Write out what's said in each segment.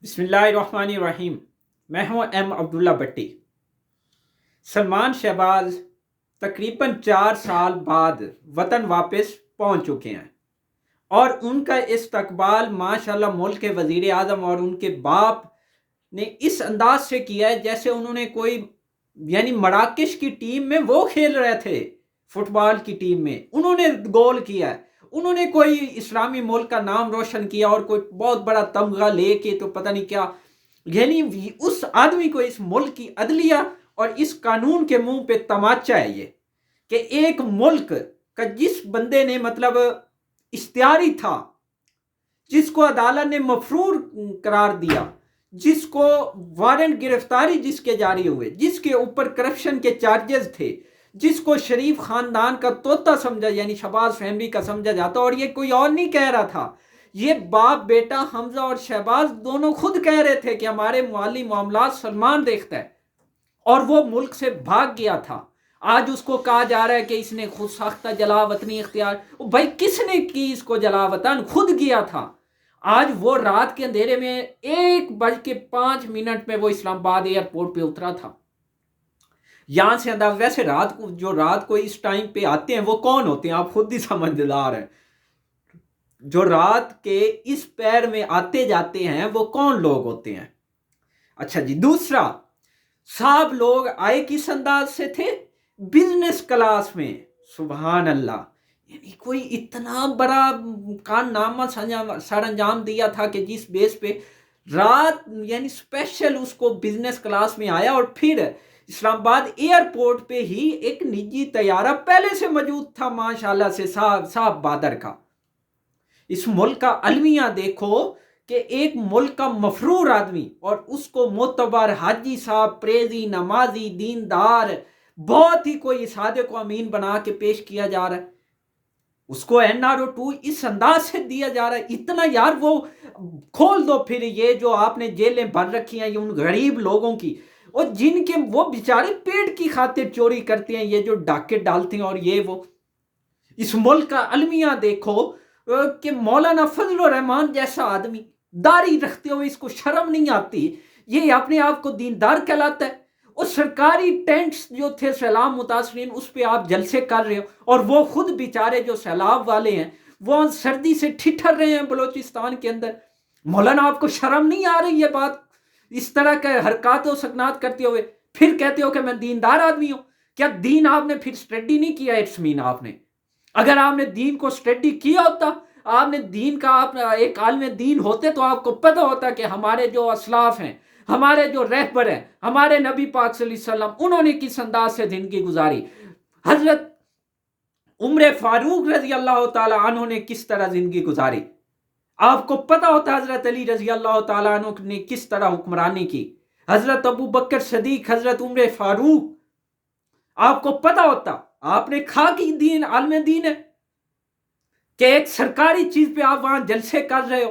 بسم اللہ الرحمن الرحیم۔ میں ہوں ایم عبداللہ بٹی۔ سلمان شہباز تقریباً 4 سال بعد وطن واپس پہنچ چکے ہیں اور ان کا استقبال ماشاءاللہ ملک کے وزیر اعظم اور ان کے باپ نے اس انداز سے کیا ہے جیسے انہوں نے کوئی مراکش کی ٹیم میں وہ کھیل رہے تھے، فٹ بال کی ٹیم میں انہوں نے گول کیا ہے، انہوں نے کوئی اسلامی ملک کا نام روشن کیا اور کوئی بہت بڑا تمغہ لے کے تو پتہ نہیں کیا، اس آدمی کو اس ملک کی عدلیہ اور اس قانون کے منہ پہ تماچا ہے یہ کہ ایک ملک کا جس بندے نے اختیاری تھا، جس کو عدالت نے مفرور قرار دیا، جس کو وارنٹ گرفتاری جس کے جاری ہوئے، جس کے اوپر کرپشن کے چارجز تھے، جس کو شریف خاندان کا طوطا سمجھا شہباز فیملی کا سمجھا جاتا، اور یہ کوئی اور نہیں کہہ رہا تھا، یہ باپ بیٹا حمزہ اور شہباز دونوں خود کہہ رہے تھے کہ ہمارے مالی معاملات سلمان دیکھتا ہے، اور وہ ملک سے بھاگ گیا تھا۔ آج اس کو کہا جا رہا ہے کہ اس نے خود ساختہ جلا وطنی اختیار، بھائی کس نے کی اس کو جلا وطن؟ خود گیا تھا۔ آج وہ رات کے اندھیرے میں 1:05 میں وہ اسلام آباد ایئرپورٹ پہ اترا تھا۔ یہاں سے ویسے رات کو اس ٹائم پہ آتے ہیں وہ کون ہوتے ہیں؟ آپ خود ہی سمجھدار ہیں، جو رات کے اس پیر میں آتے جاتے ہیں وہ کون لوگ ہوتے ہیں؟ اچھا جی، دوسرا صاحب لوگ آئے کس انداز سے تھے؟ بزنس کلاس میں۔ سبحان اللہ، کوئی اتنا بڑا کارنامہ سر انجام دیا تھا کہ جس بیس پہ رات اسپیشل اس کو بزنس کلاس میں آیا، اور پھر اسلام آباد ایئرپورٹ پہ ہی ایک نجی طیارہ پہلے سے موجود تھا ماشاءاللہ سے صاحب بادر کا۔ اس ملک کا المیہ دیکھو کہ ایک ملک کا مفرور آدمی اور اس کو معتبر حاجی صاحب، پریزی، نمازی، دیندار، بہت ہی کوئی صادق و امین بنا کے پیش کیا جا رہا ہے، اس کو NRO2 اس انداز سے دیا جا رہا ہے۔ اتنا یار وہ کھول دو پھر یہ جو آپ نے جیلیں بھر رکھی ہیں ان غریب لوگوں کی، اور جن کے وہ بیچارے پیٹ کی خاطر چوری کرتے ہیں، یہ جو ڈاکے ڈالتے ہیں، اور یہ وہ اس ملک کا المیہ دیکھو کہ مولانا فضل الرحمان جیسا آدمی داڑھی رکھتے ہوئے اس کو شرم نہیں آتی، یہ اپنے آپ کو دیندار کہلاتا ہے، اور سرکاری ٹینٹس جو تھے سیلاب متاثرین اس پہ آپ جلسے کر رہے ہو، اور وہ خود بیچارے جو سیلاب والے ہیں وہ سردی سے ٹھٹر رہے ہیں بلوچستان کے اندر۔ مولانا آپ کو شرم نہیں آ رہی یہ بات اس طرح کے حرکات و سکنات کرتے ہوئے؟ پھر کہتے ہو کہ میں دیندار آدمی ہوں۔ کیا دین آپ نے پھر اسٹڈی نہیں کیا؟ اٹس مین آپ نے، اگر آپ نے دین کو اسٹڈی کیا ہوتا، آپ نے دین کا آپ ایک عالم دین ہوتے تو آپ کو پتہ ہوتا کہ ہمارے جو اسلاف ہیں، ہمارے جو رہبر ہیں، ہمارے نبی پاک صلی اللہ علیہ وسلم، انہوں نے کس انداز سے زندگی گزاری، حضرت عمر فاروق رضی اللہ تعالی عنہ نے کس طرح زندگی گزاری، آپ کو پتہ ہوتا حضرت علی رضی اللہ تعالیٰ عنہ نے کس طرح حکمرانی کی، حضرت ابو بکر صدیق، حضرت عمر فاروق، آپ کو پتہ ہوتا۔ آپ نے کھا کی دین عالم دین ہے کہ ایک سرکاری چیز پہ آپ وہاں جلسے کر رہے ہو،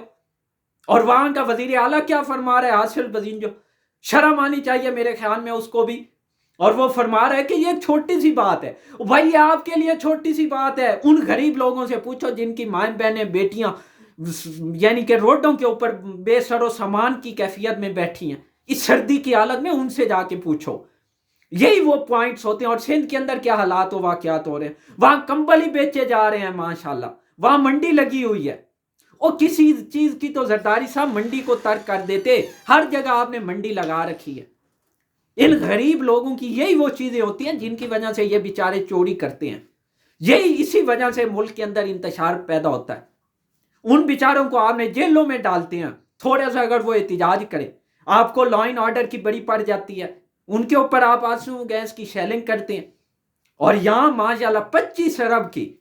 اور وہاں کا وزیر اعلیٰ کیا فرما رہا ہے؟ حاصل بزین، جو شرم آنی چاہیے میرے خیال میں اس کو بھی، اور وہ فرما رہا ہے کہ یہ ایک چھوٹی سی بات ہے۔ بھائی یہ آپ کے لیے چھوٹی سی بات ہے، ان غریب لوگوں سے پوچھو جن کی مائیں بہنیں بیٹیاں کہ روڈوں کے اوپر بے سر و سامان کی کیفیت میں بیٹھی ہیں اس سردی کی حالت میں، ان سے جا کے پوچھو۔ یہی وہ پوائنٹس ہوتے ہیں۔ اور سندھ کے اندر کیا حالات و واقعات ہو رہے ہیں، وہاں کمبل ہی بیچے جا رہے ہیں ماشاءاللہ، وہاں منڈی لگی ہوئی ہے، اور کسی چیز کی تو زرداری صاحب منڈی کو ترک کر دیتے، ہر جگہ آپ نے منڈی لگا رکھی ہے۔ ان غریب لوگوں کی یہی وہ چیزیں ہوتی ہیں جن کی وجہ سے یہ بیچارے چوری کرتے ہیں، یہی اسی وجہ سے ملک کے اندر انتشار پیدا ہوتا ہے۔ ان بیچاروں کو آپ نے جیلوں میں ڈالتے ہیں، تھوڑا سا اگر وہ احتجاج کرے آپ کو لا اینڈ آرڈر کی بڑی پڑ جاتی ہے، ان کے اوپر آپ آنسو گیس کی شیلنگ کرتے ہیں، اور یہاں ماشاءاللہ 25 ارب کی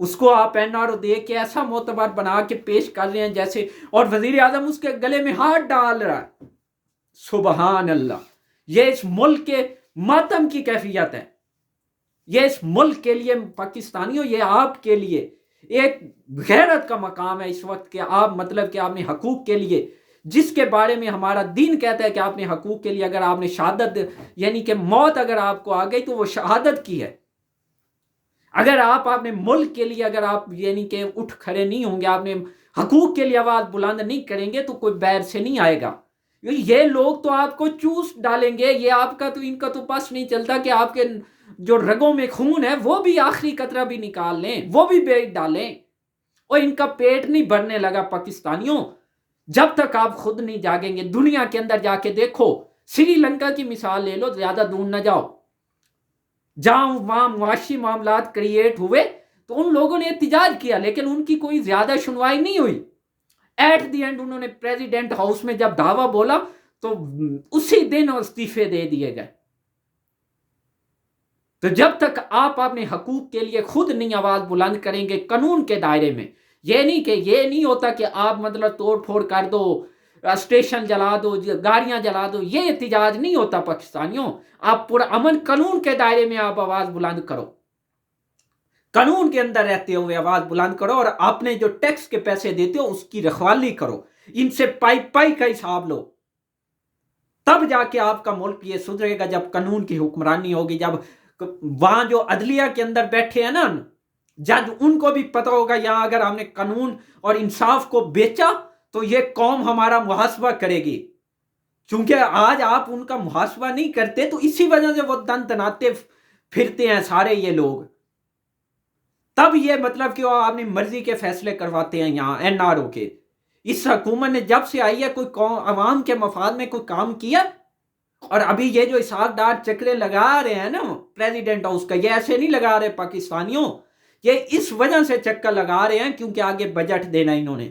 اس کو آپ NRO دے کے ایسا معتبر بنا کے پیش کر رہے ہیں جیسے، اور وزیر اعظم اس کے گلے میں ہاتھ ڈال رہا ہے۔ سبحان اللہ، یہ اس ملک کے ماتم کی کیفیت ہے، یہ اس ملک کے لیے پاکستانیوں، یہ آپ کے لیے ایک غیرت کا مقام ہے اس وقت کہ آپ کہ آپ نے حقوق کے لیے، جس کے بارے میں ہمارا دین کہتا ہے کہ آپ نے حقوق کے لیے اگر آپ نے شہادت کہ موت اگر آپ کو آ گئی تو وہ شہادت کی ہے۔ اگر آپ نے ملک کے لیے اگر آپ کہ اٹھ کھڑے نہیں ہوں گے، آپ نے حقوق کے لیے آواز بلند نہیں کریں گے تو کوئی بیر سے نہیں آئے گا. یہ لوگ تو آپ کو چوس ڈالیں گے. یہ آپ کا تو ان کا تو بس نہیں چلتا کہ آپ کے جو رگوں میں خون ہے وہ بھی آخری قطرہ بھی نکال لیں, وہ بھی بیچ ڈالیں. اور ان کا پیٹ نہیں بھرنے لگا پاکستانیوں جب تک آپ خود نہیں جاگیں گے. دنیا کے اندر جا کے دیکھو, سری لنکا کی مثال لے لو, زیادہ دور نہ جاؤ, جہاں وہاں معاشی معاملات کریٹ ہوئے تو ان لوگوں نے احتجاج کیا لیکن ان کی کوئی زیادہ سنوائی نہیں ہوئی. ایٹ دی اینڈ انہوں نے پریزیڈنٹ ہاؤس میں جب دعویٰ بولا تو اسی دن استعفے دے دیے گئے. تو جب تک آپ اپنے حقوق کے لیے خود نہیں آواز بلند کریں گے قانون کے دائرے میں, یہ نہیں ہوتا کہ آپ مطلب توڑ پھوڑ کر دو, اسٹیشن جلا دو, گاڑیاں جلا دو, یہ احتجاج نہیں ہوتا پاکستانیوں. آپ پورا امن قانون کے دائرے میں آپ آواز بلند کرو, قانون کے اندر رہتے ہوئے آواز بلند کرو, اور اپنے جو ٹیکس کے پیسے دیتے ہو اس کی رکھوالی کرو, ان سے پائی پائی کا حساب لو. تب جا کے آپ کا ملک یہ سدھرے گا جب قانون کی حکمرانی ہوگی. جب وہاں جو عدلیہ کے اندر بیٹھے ہیں نا جج, ان کو بھی پتہ ہوگا یہاں اگر ہم نے قانون اور انصاف کو بیچا تو یہ قوم ہمارا محاسبہ کرے گی. چونکہ آج آپ ان کا محاسبہ نہیں کرتے تو اسی وجہ سے وہ دن تناتے پھرتے ہیں سارے یہ لوگ. تب یہ مطلب کہ وہ اپنی مرضی کے فیصلے کرواتے ہیں یہاں این آر او کے. اس حکومت نے جب سے آئی ہے کوئی عوام کے مفاد میں کوئی کام کیا؟ اور ابھی یہ جو اسحاق ڈار چکرے لگا رہے ہیں نا پریزیڈنٹ ہاؤس کا, یہ ایسے نہیں لگا رہے پاکستانیوں, یہ اس وجہ سے چکر لگا رہے ہیں کیونکہ آگے بجٹ دینا انہوں نے,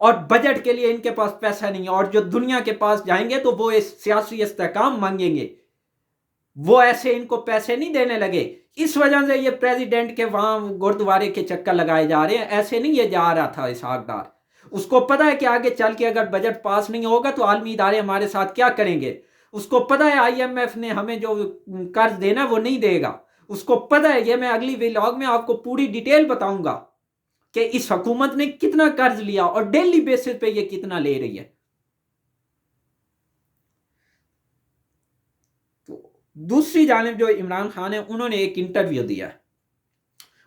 اور بجٹ کے لیے ان کے پاس پیسہ نہیں ہے. اور جو دنیا کے پاس جائیں گے تو وہ سیاسی استحکام مانگیں گے, وہ ایسے ان کو پیسے نہیں دینے لگے. اس وجہ سے یہ پریزیڈنٹ کے وہاں گردوارے کے چکر لگائے جا رہے ہیں. ایسے نہیں یہ جا رہا تھا اسحاق ڈار, اس کو پتا ہے کہ آگے چل کے اگر بجٹ پاس نہیں ہوگا تو عالمی ادارے ہمارے ساتھ کیا کریں گے. اس کو پتا ہے آئی ایم ایف نے ہمیں جو قرض دینا وہ نہیں دے گا. اس کو پتا ہے, یہ میں اگلی ویلاگ میں آپ کو پوری ڈیٹیل بتاؤں گا کہ اس حکومت نے کتنا قرض لیا اور ڈیلی بیسس پہ یہ کتنا لے رہی ہے. تو دوسری جانب جو عمران خان ہے انہوں نے ایک انٹرویو دیا.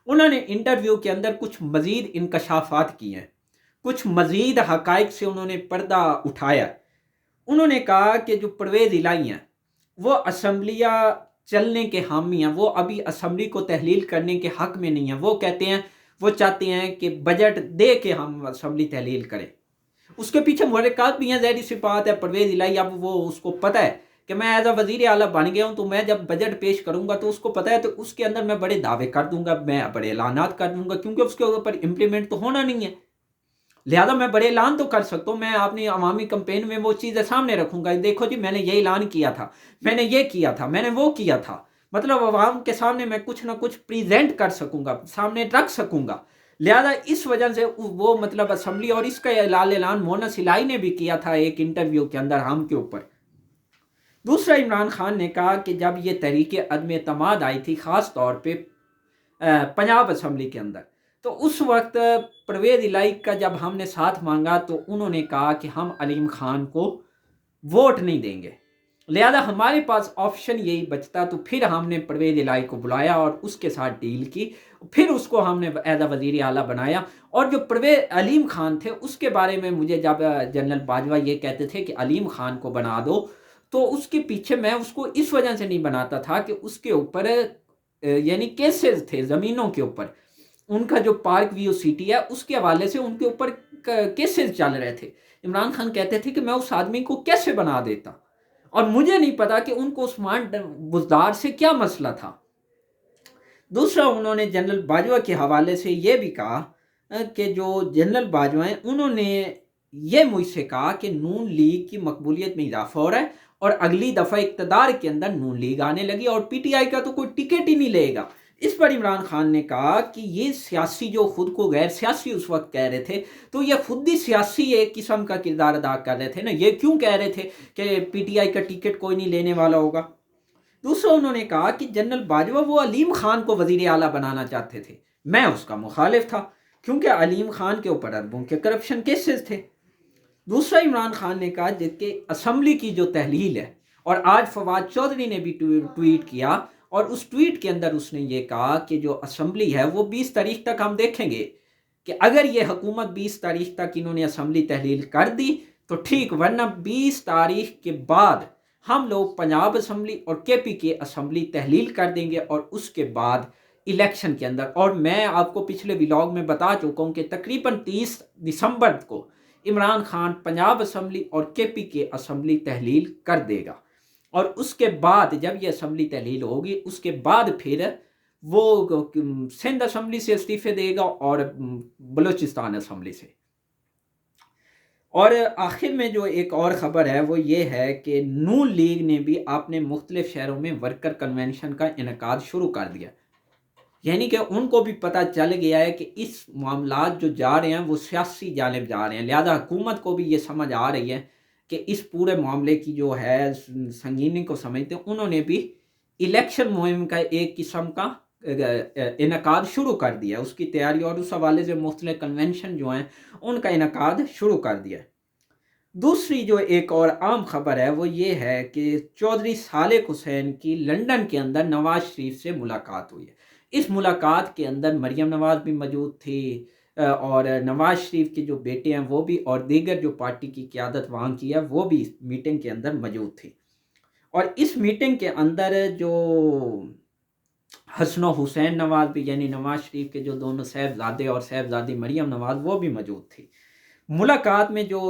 انہوں نے انٹرویو کے اندر کچھ مزید انکشافات کیے ہیں, کچھ مزید حقائق سے انہوں نے پردہ اٹھایا. انہوں نے کہا کہ جو پرویز الہی ہیں وہ اسمبلیاں چلنے کے حامی ہیں, وہ ابھی اسمبلی کو تحلیل کرنے کے حق میں نہیں ہیں. وہ کہتے ہیں, وہ چاہتے ہیں کہ بجٹ دے کے ہم اسمبلی تحلیل کریں. اس کے پیچھے محرکات بھی ہیں, ظاہری سی بات ہے. پرویز الہی اب وہ اس کو پتہ ہے کہ میں ایز اے وزیر اعلیٰ بن گیا ہوں تو میں جب بجٹ پیش کروں گا تو اس کو پتہ ہے تو اس کے اندر میں بڑے دعوے کر دوں گا, میں بڑے اعلانات کر دوں گا, کیونکہ اس کے اوپر امپلیمنٹ تو ہونا نہیں ہے. لہذا میں بڑے اعلان تو کر سکتا ہوں, میں اپنی عوامی کمپین میں وہ چیزیں سامنے رکھوں گا, دیکھو جی میں نے یہ اعلان کیا تھا, میں نے یہ کیا تھا, میں نے وہ کیا تھا. مطلب عوام کے سامنے میں کچھ نہ کچھ پریزنٹ کر سکوں گا, سامنے رکھ سکوں گا. لہذا اس وجہ سے وہ مطلب اسمبلی, اور اس کا اعلان مونس الہی نے بھی کیا تھا ایک انٹرویو کے اندر ہم کے اوپر. دوسرا, عمران خان نے کہا کہ جب یہ تحریک عدم اعتماد آئی تھی خاص طور پہ پنجاب اسمبلی کے اندر, تو اس وقت پرویز الہی کا جب ہم نے ساتھ مانگا تو انہوں نے کہا کہ ہم علیم خان کو ووٹ نہیں دیں گے. لہذا ہمارے پاس آپشن یہی بچتا, تو پھر ہم نے پرویز الہی کو بلایا اور اس کے ساتھ ڈیل کی, پھر اس کو ہم نے ایز اے وزیر اعلیٰ بنایا. اور جو پرویز علیم خان تھے اس کے بارے میں مجھے جب جنرل باجوہ یہ کہتے تھے کہ علیم خان کو بنا دو, تو اس کے پیچھے میں اس کو اس وجہ سے نہیں بناتا تھا کہ اس کے اوپر یعنی کیسز تھے زمینوں کے اوپر, ان کا جو پارک ویو سٹی ہے اس کے حوالے سے ان کے اوپر کیسز چل رہے تھے. عمران خان کہتے تھے کہ میں اس آدمی کو کیسے بنا دیتا, اور مجھے نہیں پتا کہ ان کو عثمان بزدار سے کیا مسئلہ تھا. دوسرا, انہوں نے جنرل باجوہ کے حوالے سے یہ بھی کہا کہ جو جنرل باجوہ ہیں انہوں نے یہ مجھ سے کہا کہ نون لیگ کی مقبولیت میں اضافہ ہو رہا ہے اور اگلی دفعہ اقتدار کے اندر نون لیگ آنے لگی اور پی ٹی آئی کا تو کوئی ٹکٹ ہی نہیں لے گا. اس پر عمران خان نے کہا کہ یہ سیاسی جو خود کو غیر سیاسی اس وقت کہہ رہے تھے, تو یہ خود ہی سیاسی ایک قسم کا کردار ادا کر رہے تھے نا. یہ کیوں کہہ رہے تھے کہ پی ٹی آئی کا ٹکٹ کوئی نہیں لینے والا ہوگا. دوسرا, انہوں نے کہا کہ جنرل باجوہ وہ علیم خان کو وزیر اعلیٰ بنانا چاہتے تھے, میں اس کا مخالف تھا کیونکہ علیم خان کے اوپر اربوں کے کرپشن کیسز تھے. دوسرا, عمران خان نے کہا جس کے اسمبلی کی جو تحلیل ہے, اور آج فواد چودھری نے بھی ٹویٹ کیا, اور اس ٹویٹ کے اندر اس نے یہ کہا کہ جو اسمبلی ہے وہ 20 تاریخ تک ہم دیکھیں گے کہ اگر یہ حکومت 20 تاریخ تک انہوں نے اسمبلی تحلیل کر دی تو ٹھیک، ورنہ 20 تاریخ کے بعد ہم لوگ پنجاب اسمبلی اور کے پی کے اسمبلی تحلیل کر دیں گے، اور اس کے بعد الیکشن کے اندر، اور میں آپ کو پچھلے ولاگ میں بتا چکا ہوں کہ تقریباً 30 دسمبر کو عمران خان پنجاب اسمبلی اور کے پی کے اسمبلی تحلیل کر دے گا، اور اس کے بعد جب یہ اسمبلی تحلیل ہوگی اس کے بعد پھر وہ سندھ اسمبلی سے استعفے دے گا اور بلوچستان اسمبلی سے۔ اور آخر میں جو ایک اور خبر ہے وہ یہ ہے کہ نون لیگ نے بھی اپنے مختلف شہروں میں ورکر کنونشن کا انعقاد شروع کر دیا، یعنی کہ ان کو بھی پتہ چل گیا ہے کہ اس معاملات جو جا رہے ہیں وہ سیاسی جانب جا رہے ہیں، لہذا حکومت کو بھی یہ سمجھ آ رہی ہے کہ اس پورے معاملے کی جو ہے سنگینی کو سمجھتے ہیں، انہوں نے بھی الیکشن مہم کا ایک قسم کا انعقاد شروع کر دیا، اس کی تیاری، اور اس حوالے سے مختلف کنونشن جو ہیں ان کا انعقاد شروع کر دیا۔ دوسری جو ایک اور عام خبر ہے وہ یہ ہے کہ چودھری صالح حسین کی لندن کے اندر نواز شریف سے ملاقات ہوئی ہے۔ اس ملاقات کے اندر مریم نواز بھی موجود تھی، اور نواز شریف کے جو بیٹے ہیں وہ بھی، اور دیگر جو پارٹی کی قیادت وہاں کی ہے وہ بھی میٹنگ کے اندر موجود تھی۔ اور اس میٹنگ کے اندر جو حسن و حسین نواز بھی، یعنی نواز شریف کے جو دونوں صاحبزادے اور صاحبزادی مریم نواز، وہ بھی موجود تھی۔ ملاقات میں جو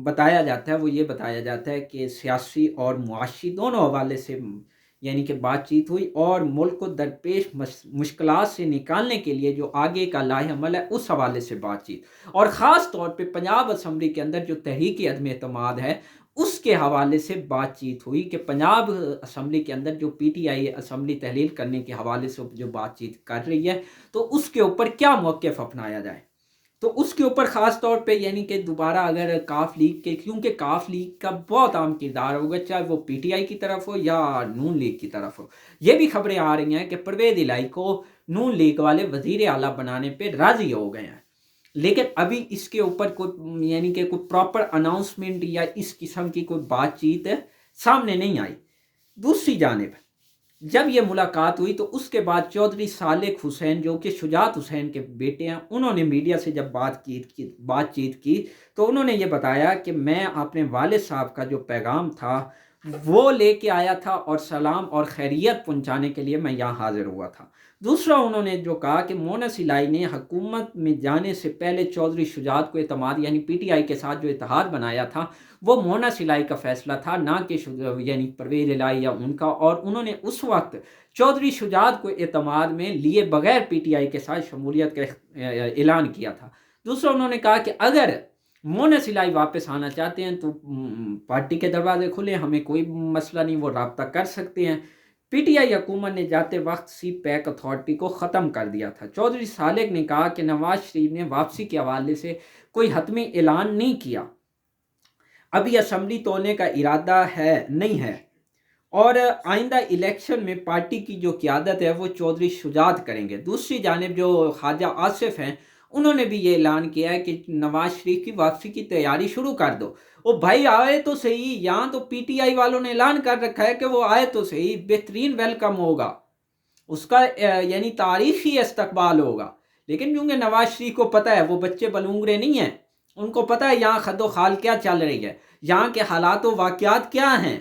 بتایا جاتا ہے وہ یہ بتایا جاتا ہے کہ سیاسی اور معاشی دونوں حوالے سے یعنی کہ بات چیت ہوئی، اور ملک کو درپیش مشکلات سے نکالنے کے لیے جو آگے کا لاہ عمل ہے اس حوالے سے بات چیت، اور خاص طور پہ پنجاب اسمبلی کے اندر جو تحریک عدم اعتماد ہے اس کے حوالے سے بات چیت ہوئی کہ پنجاب اسمبلی کے اندر جو پی ٹی آئی اسمبلی تحلیل کرنے کے حوالے سے جو بات چیت کر رہی ہے تو اس کے اوپر کیا موقف اپنایا جائے۔ تو اس کے اوپر خاص طور پہ یعنی کہ دوبارہ اگر کاف لیگ کے، کیونکہ کاف لیگ کا بہت اہم کردار ہوگا، چاہے وہ پی ٹی آئی کی طرف ہو یا نون لیگ کی طرف ہو۔ یہ بھی خبریں آ رہی ہیں کہ پرویز الہی کو نون لیگ والے وزیر اعلیٰ بنانے پہ راضی ہو گئے ہیں، لیکن ابھی اس کے اوپر کوئی یعنی کہ کوئی پراپر اناؤنسمنٹ یا اس قسم کی کوئی بات چیت سامنے نہیں آئی۔ دوسری جانب جب یہ ملاقات ہوئی تو اس کے بعد چودھری صالح حسین جو کہ شجاعت حسین کے بیٹے ہیں، انہوں نے میڈیا سے جب بات چیت کی تو انہوں نے یہ بتایا کہ میں اپنے والد صاحب کا جو پیغام تھا وہ لے کے آیا تھا، اور سلام اور خیریت پہنچانے کے لیے میں یہاں حاضر ہوا تھا۔ دوسرا انہوں نے جو کہا کہ مونس الہی نے حکومت میں جانے سے پہلے چودھری شجاعت کو اعتماد یعنی پی ٹی آئی کے ساتھ جو اتحاد بنایا تھا وہ مونس الہی کا فیصلہ تھا، نہ کہ یعنی پرویز الہی یا ان کا، اور انہوں نے اس وقت چودھری شجاعت کو اعتماد میں لیے بغیر پی ٹی آئی کے ساتھ شمولیت کا اعلان کیا تھا۔ دوسرا انہوں نے کہا کہ اگر مونس الہی واپس آنا چاہتے ہیں تو پارٹی کے دروازے کھلے، ہمیں کوئی مسئلہ نہیں، وہ رابطہ کر سکتے ہیں۔ پی ٹی آئی حکومت نے جاتے وقت سی پیک اتھارٹی کو ختم کر دیا تھا۔ چودھری صالح نے کہا کہ نواز شریف نے واپسی کے حوالے سے کوئی حتمی اعلان نہیں کیا، ابھی اسمبلی توڑنے کا ارادہ نہیں ہے، اور آئندہ الیکشن میں پارٹی کی جو قیادت ہے وہ چودھری شجاعت کریں گے۔ دوسری جانب جو خواجہ آصف ہیں انہوں نے بھی یہ اعلان کیا ہے کہ نواز شریف کی واپسی کی تیاری شروع کر دو۔ وہ بھائی آئے تو صحیح، یہاں تو پی ٹی آئی والوں نے اعلان کر رکھا ہے کہ وہ آئے تو صحیح، بہترین ویلکم ہوگا، اس کا یعنی تاریخی استقبال ہوگا۔ لیکن کیونکہ نواز شریف کو پتہ ہے وہ بچے بلونگرے نہیں ہیں، ان کو پتہ ہے یہاں خد و خال کیا چل رہی ہے، یہاں کے حالات و واقعات کیا ہیں،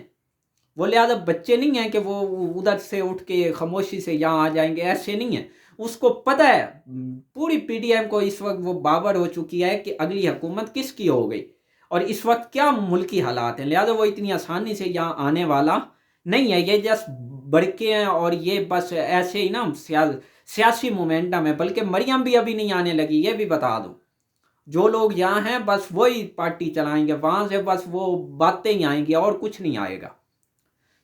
وہ لہذا بچے نہیں ہیں کہ وہ ادھر سے اٹھ کے خاموشی سے یہاں آ جائیں گے، ایسے نہیں ہیں۔ اس کو پتہ ہے، پوری پی ڈی ایم کو اس وقت وہ باور ہو چکی ہے کہ اگلی حکومت کس کی ہو گئی اور اس وقت کیا ملکی حالات ہیں، لہذا وہ اتنی آسانی سے یہاں آنے والا نہیں ہے۔ یہ جسٹ بڑکے ہیں اور یہ بس ایسے ہی نا سیاسی مومنٹم ہے، بلکہ مریم بھی ابھی نہیں آنے لگی، یہ بھی بتا دو۔ جو لوگ یہاں ہیں بس وہی پارٹی چلائیں گے، وہاں سے بس وہ باتیں ہی آئیں گی اور کچھ نہیں آئے گا۔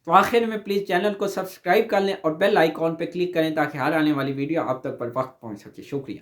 تو آخر میں پلیز چینل کو سبسکرائب کر لیں اور بیل آئیکن پہ کلک کریں تاکہ ہر آنے والی ویڈیو آپ تک پر وقت پہنچ سکے۔ شکریہ۔